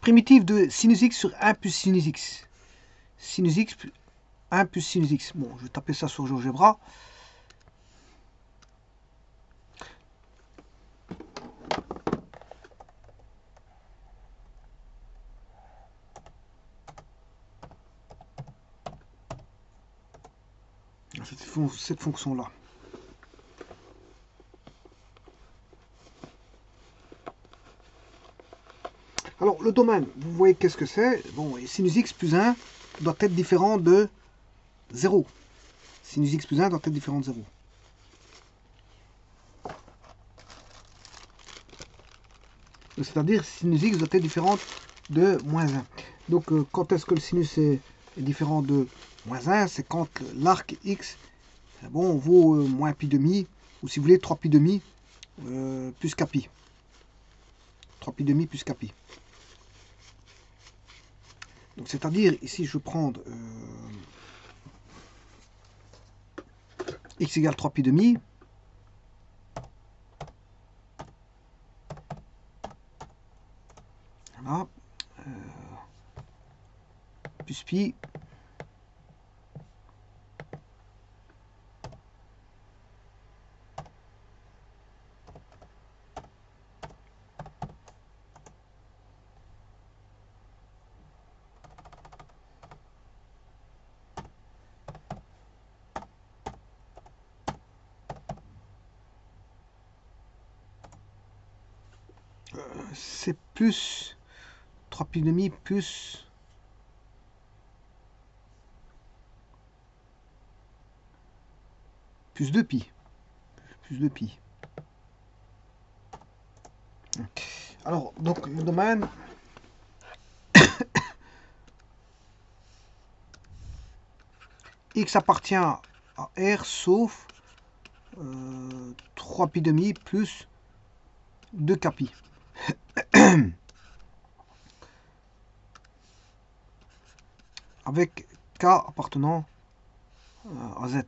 primitive de sinus x sur 1 plus sinus x. Sinus x plus 1 plus sinus x. Bon, je vais taper ça sur GeoGebra. Cette fonction-là. Alors, le domaine, vous voyez qu'est-ce que c'est. Bon, sinus x plus 1 doit être différent de 0. Sinus x plus 1 doit être différent de 0. C'est-à-dire, sinus x doit être différent de moins 1. Donc, quand est-ce que le sinus est différent de moins 1? C'est quand l'arc x bon, vaut moins pi demi, ou si vous voulez 3 pi demi plus kpi. 3 pi demi plus kpi. Donc c'est-à-dire, ici je vais prendre x égale 3 pi demi. Voilà. Plus pi. C'est plus 3 pi demi plus plus 2 pi. Plus 2 pi. Alors, donc le domaine x appartient à R sauf 3 pi demi plus 2 kpi. Avec K appartenant à Z.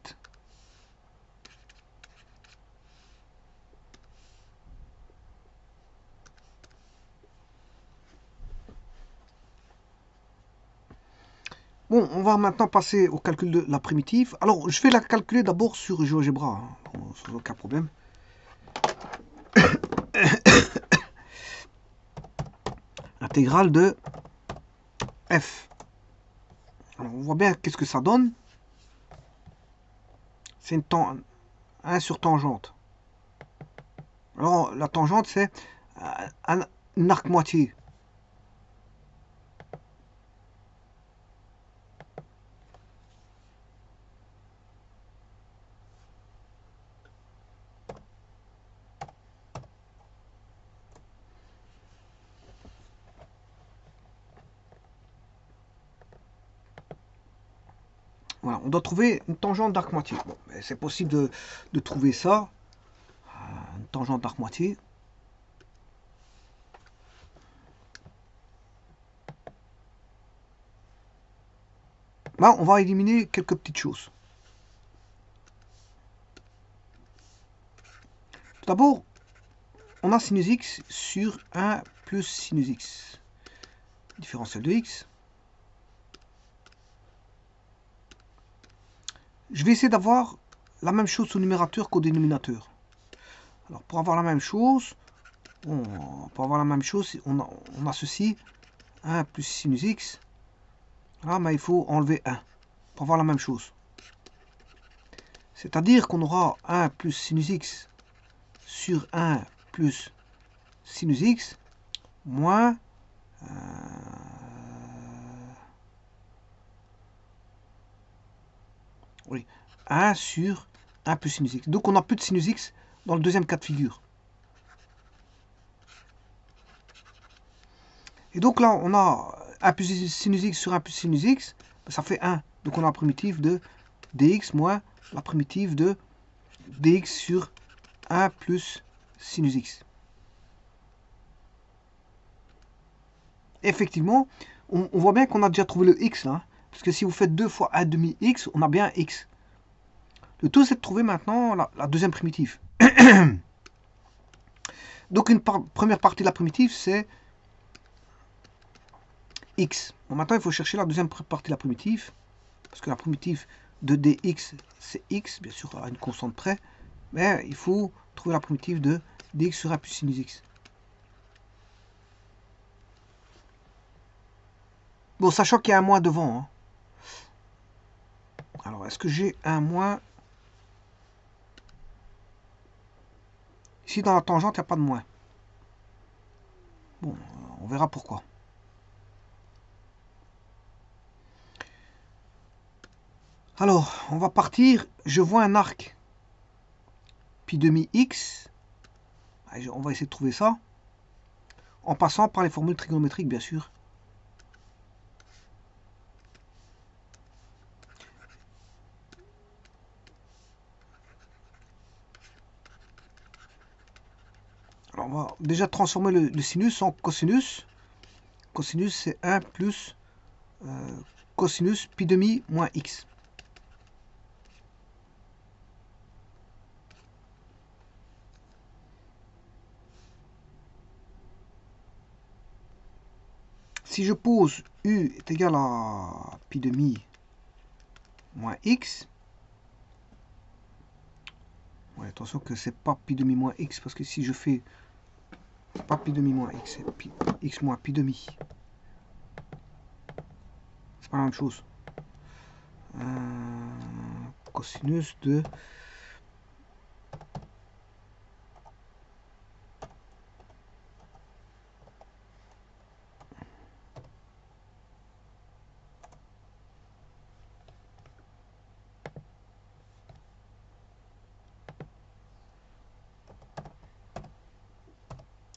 Bon, on va maintenant passer au calcul de la primitive. Alors, je vais la calculer d'abord sur GeoGebra, hein, sans aucun problème. Intégrale de f. Alors, on voit bien qu'est-ce que ça donne. C'est une 1 sur tangente. Alors, la tangente, c'est un arc moitié. Voilà, on doit trouver une tangente d'arc moitié. Bon, c'est possible de trouver ça. Une tangente d'arc moitié. Là, on va éliminer quelques petites choses. Tout d'abord, on a sinus x sur 1 plus sinus x. Différentiel de x. Je vais essayer d'avoir la même chose au numérateur qu'au dénominateur. Alors, pour avoir la même chose, on associe 1 plus sinus x. Là, mais il faut enlever 1 pour avoir la même chose. C'est-à-dire qu'on aura 1 plus sinus x sur 1 plus sinus x moins oui, 1 sur 1 plus sinus x. Donc on n'a plus de sinus x dans le deuxième cas de figure. Et donc là, on a 1 plus sinus x sur 1 plus sinus x, ça fait 1. Donc on a la primitive de dx moins la primitive de dx sur 1 plus sinus x. Effectivement, on voit bien qu'on a déjà trouvé le x là. Parce que si vous faites 2 fois 1 demi x, on a bien x. Le tout, c'est de trouver maintenant la deuxième primitive. Donc, une première partie de la primitive, c'est x. Bon, maintenant, il faut chercher la deuxième partie de la primitive. Parce que la primitive de dx, c'est x, bien sûr, à une constante près. Mais il faut trouver la primitive de dx sur 1 plus sinus x. Bon, sachant qu'il y a un moins devant. Hein. Alors, est-ce que j'ai un moins? Ici, dans la tangente, il n'y a pas de moins. Bon, on verra pourquoi. Alors, on va partir. Je vois un arc pi demi x. On va essayer de trouver ça. En passant par les formules trigonométriques, bien sûr. Alors, on va déjà transformer le sinus en cosinus. Cosinus, c'est 1 plus cosinus pi demi moins x. Si je pose u est égal à pi demi moins x, ouais, attention que c'est pas pi demi moins x, parce que si je fais pas pi demi moins x, c'est x moins pi demi. C'est pas la même chose. Cosinus de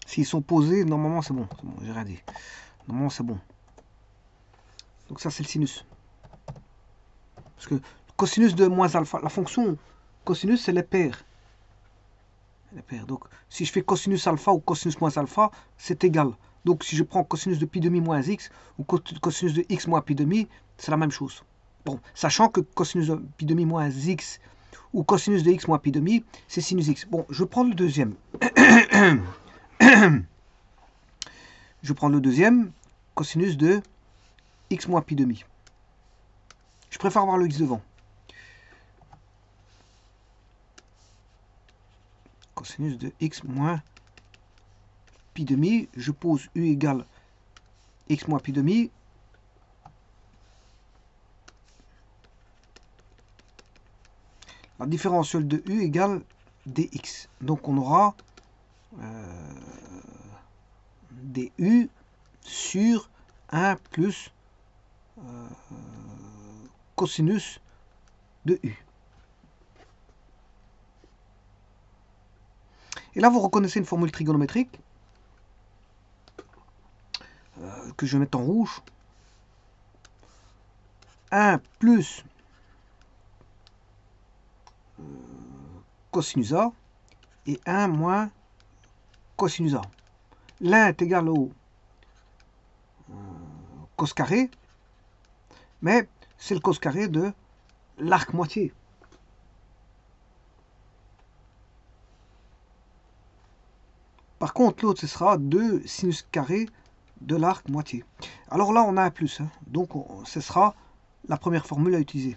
s'ils sont posés, normalement c'est bon. J'ai rien dit. Normalement c'est bon. Donc ça c'est le sinus. Parce que cosinus de moins alpha, la fonction cosinus c'est les paires. Les paires. Donc si je fais cosinus alpha ou cosinus moins alpha, c'est égal. Donc si je prends cosinus de pi demi moins x ou cosinus de x moins pi demi, c'est la même chose. Bon, sachant que cosinus de pi demi moins x ou cosinus de x moins pi demi, c'est sinus x. Bon, je prends le deuxième. Je prends le deuxième, cosinus de x moins pi demi. Je préfère avoir le x devant. Cosinus de x moins pi demi. Je pose u égale x moins pi demi. La différentielle de u égale dx. Donc on aura du sur 1 plus cosinus de u. Et là, vous reconnaissez une formule trigonométrique que je vais mettre en rouge. 1 plus cosinus A et 1 moins cosinus A. L'un est égal au cos carré, mais c'est le cos carré de l'arc moitié. Par contre, l'autre, ce sera 2 sinus carré de l'arc moitié. Alors là, on a un plus, hein, donc ce sera la première formule à utiliser.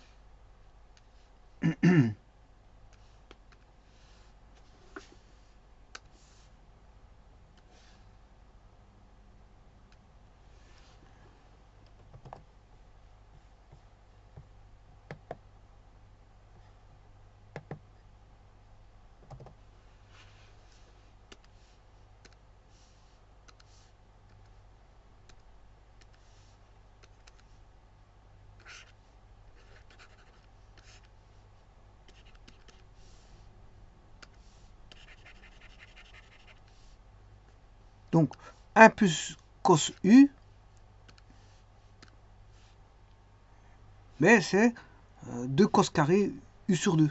Donc, 1 plus cos u, mais c'est 2 cos carré u sur 2.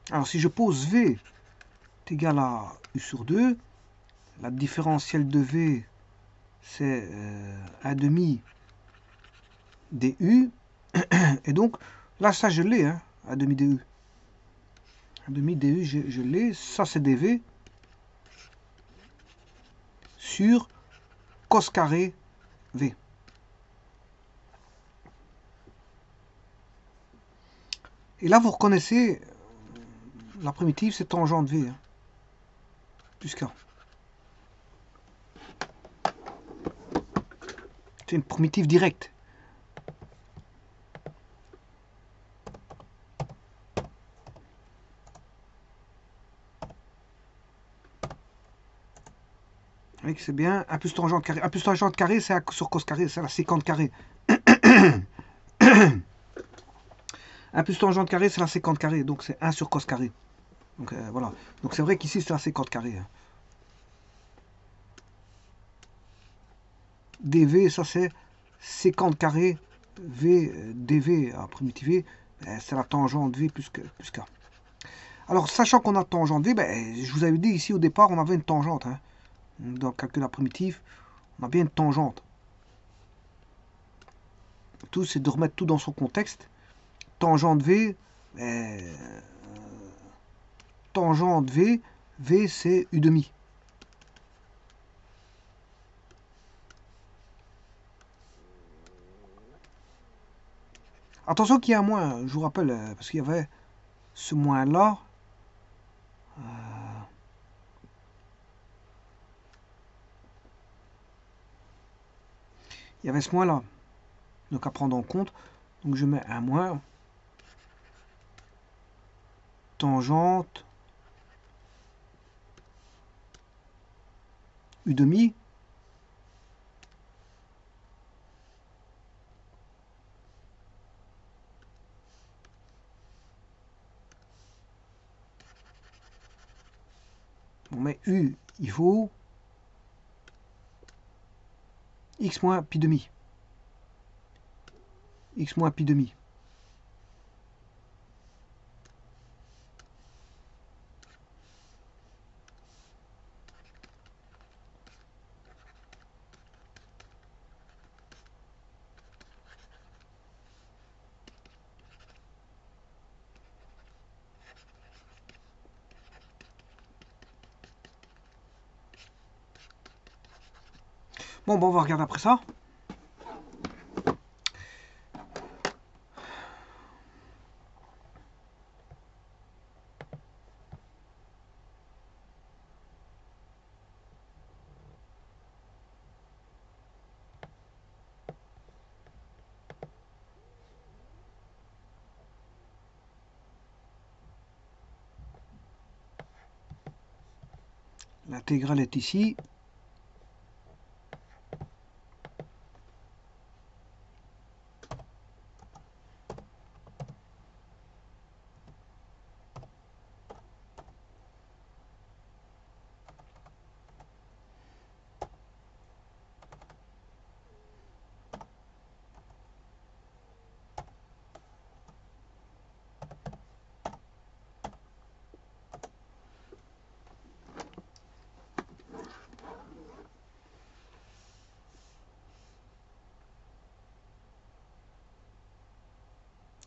Alors, si je pose v est égal à u sur 2, la différentielle de v, c'est 1 demi du. Et donc, là, ça, je l'ai. Hein. un demi DE. Un demi DE, je l'ai. Ça, c'est DV sur cos carré V. Et là, vous reconnaissez la primitive, c'est tangente V. Hein, plus K. C'est une primitive directe. Oui, c'est bien. 1 plus tangente carré. 1 plus tangente carré, c'est sur cos carré, c'est la sécante carré. 1 plus tangente carré, c'est la sécante carré. Donc c'est 1 sur cos carré. Donc voilà. Donc c'est vrai qu'ici, c'est la sécante carré. Hein. dv, ça c'est sécante carré v dv à primitiver. C'est la tangente v plus K. Alors, sachant qu'on a tangente v, ben, je vous avais dit ici au départ, on avait une tangente. Hein. Dans le calcul à primitif, on a bien une tangente. Tout, c'est de remettre tout dans son contexte. Tangente V, tangente V, V c'est U demi. Attention qu'il y a un moins, je vous rappelle, parce qu'il y avait ce moins là. Il y avait ce moins là. Donc à prendre en compte. Donc je mets un moins. Tangente U demi. On met U, il faut x moins pi demi. X moins pi demi. Bon, on va regarder après ça. L'intégrale est ici.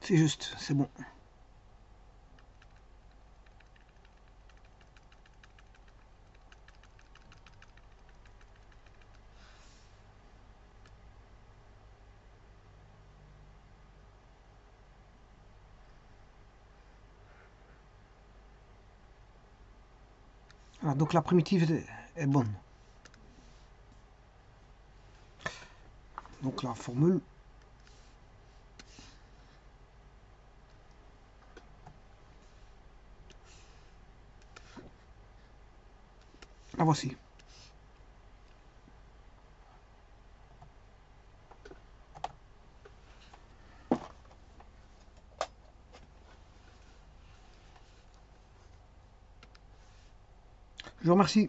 C'est juste, c'est bon. Alors, donc la primitive est bonne. Donc la formule. La voici. Je vous remercie.